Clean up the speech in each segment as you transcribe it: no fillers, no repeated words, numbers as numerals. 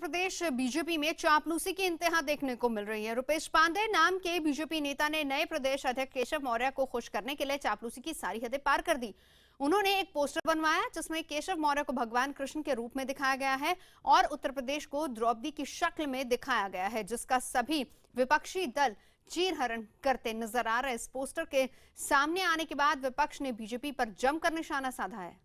प्रदेश BJP में चापलूसी की इंतहा देखने को मिल रही है। रुपेश पांडे नाम के बीजेपी नेता ने नए प्रदेश अध्यक्ष केशव मौर्य को खुश करने के लिए चापलूसी की सारी हदें पार कर दी। उन्होंने एक पोस्टर बनवाया जिसमें केशव मौर्य को भगवान कृष्ण के रूप में दिखाया गया है और उत्तर प्रदेश को द्रौपदी की शक्ल में दिखाया गया है, जिसका सभी विपक्षी दल चीरहरण करते नजर आ रहे। इस पोस्टर के सामने आने के बाद विपक्ष ने बीजेपी पर जमकर निशाना साधा है।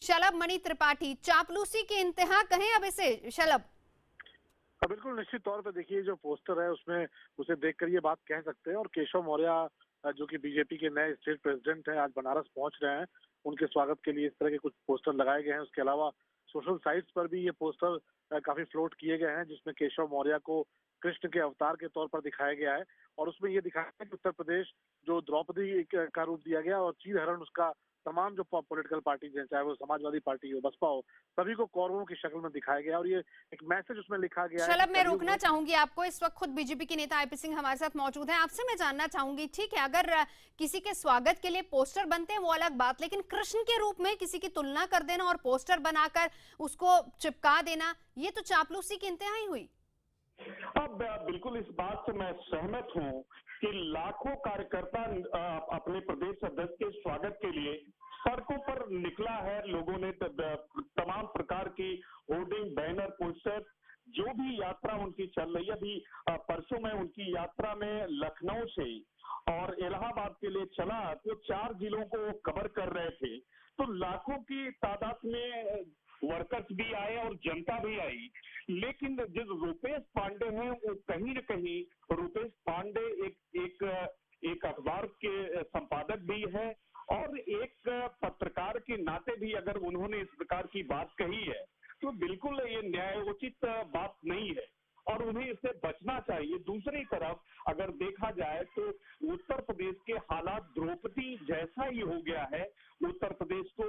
शलभ मणि त्रिपाठी, चापलूसी की इंतहा कहें अब इसे शलभ? बिल्कुल निश्चित तौर पर देखिए, जो पोस्टर है उसमें उसे देखकर ये बात कह सकते हैं। और केशव मौर्य जो कि बीजेपी के नए स्टेट प्रेसिडेंट हैं, आज बनारस पहुंच रहे हैं। उनके स्वागत के लिए इस तरह के कुछ पोस्टर लगाए गए हैं। उसके अलावा सोशल साइट्स पर भी ये पोस्टर काफी फ्लोट किए गए हैं, जिसमें केशव मौर्य को कृष्ण के अवतार के तौर पर दिखाया गया है। और उसमें ये दिखाया है कि उत्तर प्रदेश जो द्रौपदी का रूप दिया गया और चीरहरण उसका तमाम जो पॉलिटिकल पार्टीज हैं, चाहे वो समाजवादी पार्टी हो, बसपा हो, सभी को कौरवों की शक्ल में दिखाया गया। और ये एक मैसेज उसमें लिखा गया है। शलभ, मैं रोकना चाहूंगी आपको। इस वक्त खुद बीजेपी के नेता आईपी सिंह हमारे साथ मौजूद हैं। आपसे मैं जानना चाहूंगी, ठीक है, अगर किसी के स्वागत के लिए पोस्टर बनते हैं वो अलग बात, लेकिन कृष्ण के रूप में किसी की तुलना कर देना और पोस्टर बनाकर उसको चिपका देना, ये तो चापलूसी की इंतहा ही हुई। अब बिल्कुल इस बात से मैं सहमत हूं कि लाखों कार्यकर्ता अपने प्रदेश अध्यक्ष के स्वागत के लिए सड़कों पर निकला है। लोगों ने तमाम प्रकार की होर्डिंग, बैनर, पोस्टर, जो भी यात्रा उनकी चल रही है। अभी परसों में उनकी यात्रा में लखनऊ से और इलाहाबाद के लिए चला, तो 4 जिलों को कवर कर रहे थे। तो लाखों की तादाद में वर्कर्स भी आए और जनता भी आई। लेकिन जिस रुपेश पांडे हैं, वो कहीं न कहीं रुपेश पांडे एक अखबार के संपादक भी है और एक पत्रकार के नाते भी अगर उन्होंने इस प्रकार की बात कही है तो बिल्कुल ये न्यायोचित बात नहीं है और उन्हें इससे बचना चाहिए। दूसरी तरफ अगर देखा जाए तो उत्तर प्रदेश के हालात द्रौपदी जैसा ही हो गया है। उत्तर प्रदेश को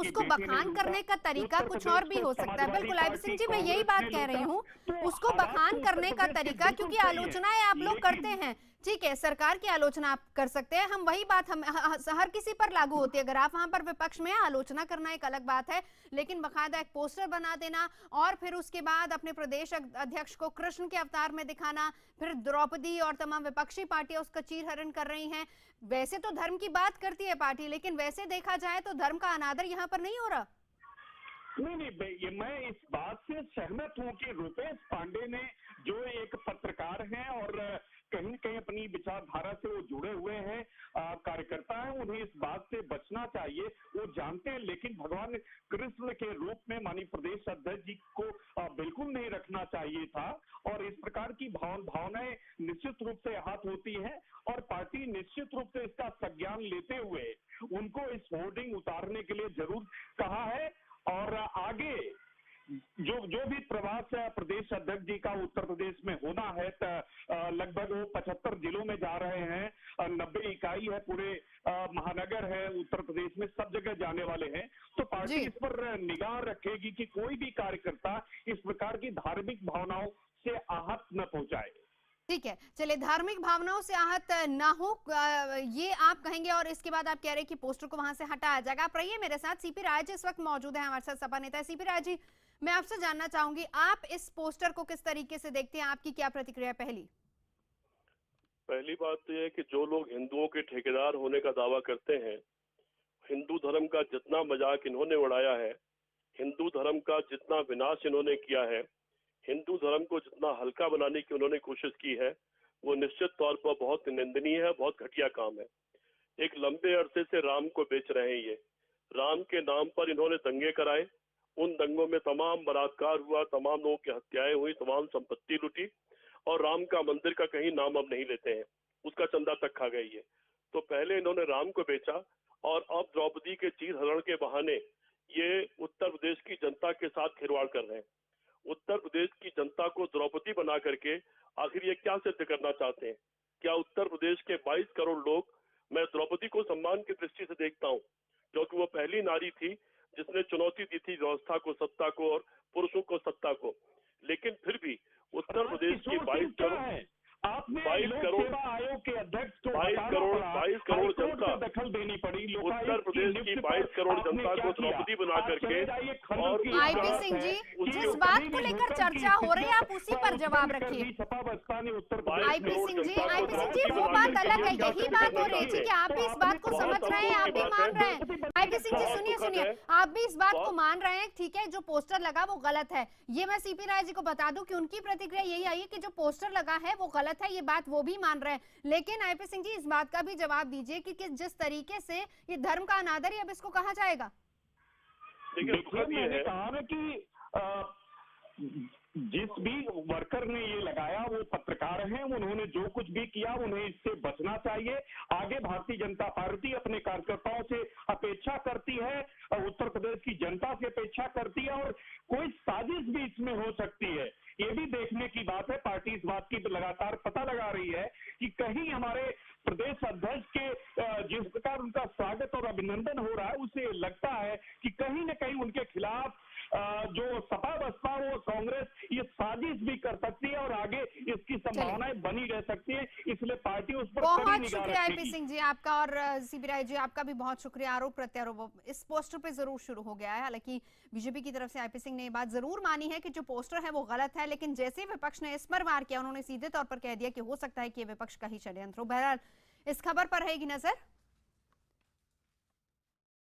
उसको बखान करने का तरीका कुछ और भी हो सकता है। बिल्कुल आईपी सिंह जी, मैं यही बात कह रही हूँ, उसको बखान करने का तरीका, क्योंकि आलोचनाएं आप लोग करते हैं, ठीक है, सरकार की आलोचना आप कर सकते हैं, हम वही बात हम हर किसी पर लागू होती है। अगर आप वहां पर विपक्ष में आलोचना करना एक अलग बात है, लेकिन बकायदा एक पोस्टर बना देना और फिर उसके बाद अपने प्रदेश अध्यक्ष को कृष्ण के अवतार में दिखाना, फिर द्रौपदी और तमाम विपक्षी पार्टियां उसका चीरहरण कर रही हैं। वैसे तो धर्म की बात करती है पार्टी, लेकिन वैसे देखा जाए तो धर्म का अनादर यहाँ पर नहीं हो रहा। नहीं, मैं इस बात से सहमत हूं कि रुपेश पांडे ने, जो एक पत्रकार हैं और कहीं न कहीं अपनी विचारधारा से वो जुड़े हुए हैं, कार्यकर्ता हैं, उन्हें इस बात से बचना चाहिए। वो जानते हैं, लेकिन भगवान कृष्ण के रूप में माननीय प्रदेश अध्यक्ष जी को बिल्कुल नहीं रखना चाहिए था। और इस प्रकार की भावनाएं निश्चित रूप से आहत होती हैं और पार्टी निश्चित रूप से इसका संज्ञान लेते हुए उनको इस होर्डिंग उतारने के लिए जरूर कहा है। और आगे जो भी प्रवास प्रदेश अध्यक्ष जी का उत्तर प्रदेश में होना है, लगभग वो 75 जिलों में जा रहे हैं, 90 इकाई है, पूरे महानगर है उत्तर प्रदेश में, सब जगह जाने वाले हैं। तो पार्टी इस पर निगाह रखेगी कि कोई भी कार्यकर्ता इस प्रकार की धार्मिक भावनाओं से आहत न पहुंचाए। ठीक है, चलिए, धार्मिक भावनाओं से आहत ना हो, ये आप कहेंगे। और इसके बाद आप कह रहे हैं कि पोस्टर को वहां से हटाया जाएगा। आप रहिए मेरे साथ, सीपी राय जी इस वक्त मौजूद है हमारे साथ, सपा नेता है। सीपी राय जी, मैं आपसे जानना चाहूंगी, आप इस पोस्टर को किस तरीके से देखते हैं, आपकी क्या प्रतिक्रिया? पहली बात तो यह है कि जो लोग हिंदुओं के ठेकेदार होने का दावा करते हैं, हिंदू धर्म का जितना मजाक इन्होंने उड़ाया है, हिंदू धर्म का जितना विनाश इन्होंने किया है, हिंदू धर्म को जितना हल्का बनाने की उन्होंने कोशिश की है, वो निश्चित तौर पर बहुत निंदनीय है, बहुत घटिया काम है। एक लंबे अरसे से राम को बेच रहे हैं। ये राम के नाम पर इन्होंने दंगे कराए, उन दंगों में तमाम बलात्कार हुआ, तमाम लोगों की हत्याएं हुई, तमाम संपत्ति लुटी और राम का मंदिर का कहीं नाम अब नहीं लेते हैं, उसका चंदा तक खा गई है। तो पहले इन्होंने राम को बेचा और अब द्रौपदी के चीरहरण के बहाने ये उत्तर प्रदेश की जनता के साथ खिलवाड़ कर रहे हैं। उत्तर प्रदेश की जनता को द्रौपदी बना करके आखिर ये क्या सिद्ध करना चाहते हैं? क्या उत्तर प्रदेश के 22 करोड़ लोग, मैं द्रौपदी को सम्मान की दृष्टि से देखता हूँ, क्योंकि वो पहली नारी थी जिसने चुनौती दी थी व्यवस्था को, सत्ता को और पुरुषों को सत्ता को। लेकिन फिर भी उत्तर प्रदेश की 22 करोड़ आयोग के अध्यक्ष को 22 करोड़ जनता, दखल देनी पड़ी। उत्तर प्रदेश की 22 करोड़ जनता को द्रौपदी बना करके और आईपी सिंह जी, जिस बात को लेकर चर्चा हो रही है आप उसी पर जवाब रखिए। आईपी सिंह जी वो बात अलग है, यही बात हो रही है। ठीक है, आप भी इस बात को समझ रहे हैं, आप भी मान रहे हैं। आईपी सिंह जी सुनिए, आप भी इस बात को मान रहे हैं, ठीक है, जो पोस्टर लगा वो गलत है। ये मैं सीपी राय जी को बता दूं कि उनकी प्रतिक्रिया यही आई है कि जो पोस्टर लगा है वो गलत है, ये बात वो भी मान रहे हैं। लेकिन आईपी सिंह जी इस बात का भी जवाब दीजिए कि जिस तरीके से ये धर्म का अनादर ही अब इसको कहा जाएगा। देखिए, मैंने कहा ना कि जिस भी वर्कर ने ये लगाया वो पत्रकार हैं, उन्होंने जो कुछ भी किया उन्हें इससे बचना चाहिए। आगे भारतीय जनता पार्टी अपने कार्यकर्ताओं से अपेक्षा करती है, उत्तर प्रदेश की जनता से अपेक्षा करती है, और कोई साजिश भी इसमें हो सकती है। ये भी देखने की बात है, पार्टी इस बात की लगातार पता लगा रही है कि कहीं हमारे प्रदेश अध्यक्ष के जिस प्रकार उनका स्वागत और अभिनंदन हो रहा है, उसे लगता है कि कहीं न कहीं उनके खिलाफ जो सपा बसपा वो कांग्रेस ये साजिश भी कर सकती है और आगे इसकी संभावनाएं बनी रह सकती है। इसलिए पार्टी उस पर बहुत शुक्रिया आईपी सिंह जी आपका, और सीपी राय जी आपका भी बहुत शुक्रिया। आरोप प्रत्यारोप इस पोस्टर पे जरूर शुरू हो गया है। हालांकि बीजेपी की तरफ से आईपी सिंह ने ये बात जरूर मानी है कि जो पोस्टर है वो गलत है, लेकिन जैसे विपक्ष ने इस पर वार किया उन्होंने सीधे तौर पर कह दिया कि हो सकता है कि ये विपक्ष का ही षड्यंत्र हो। बहरहाल इस खबर पर रहेगी नजर।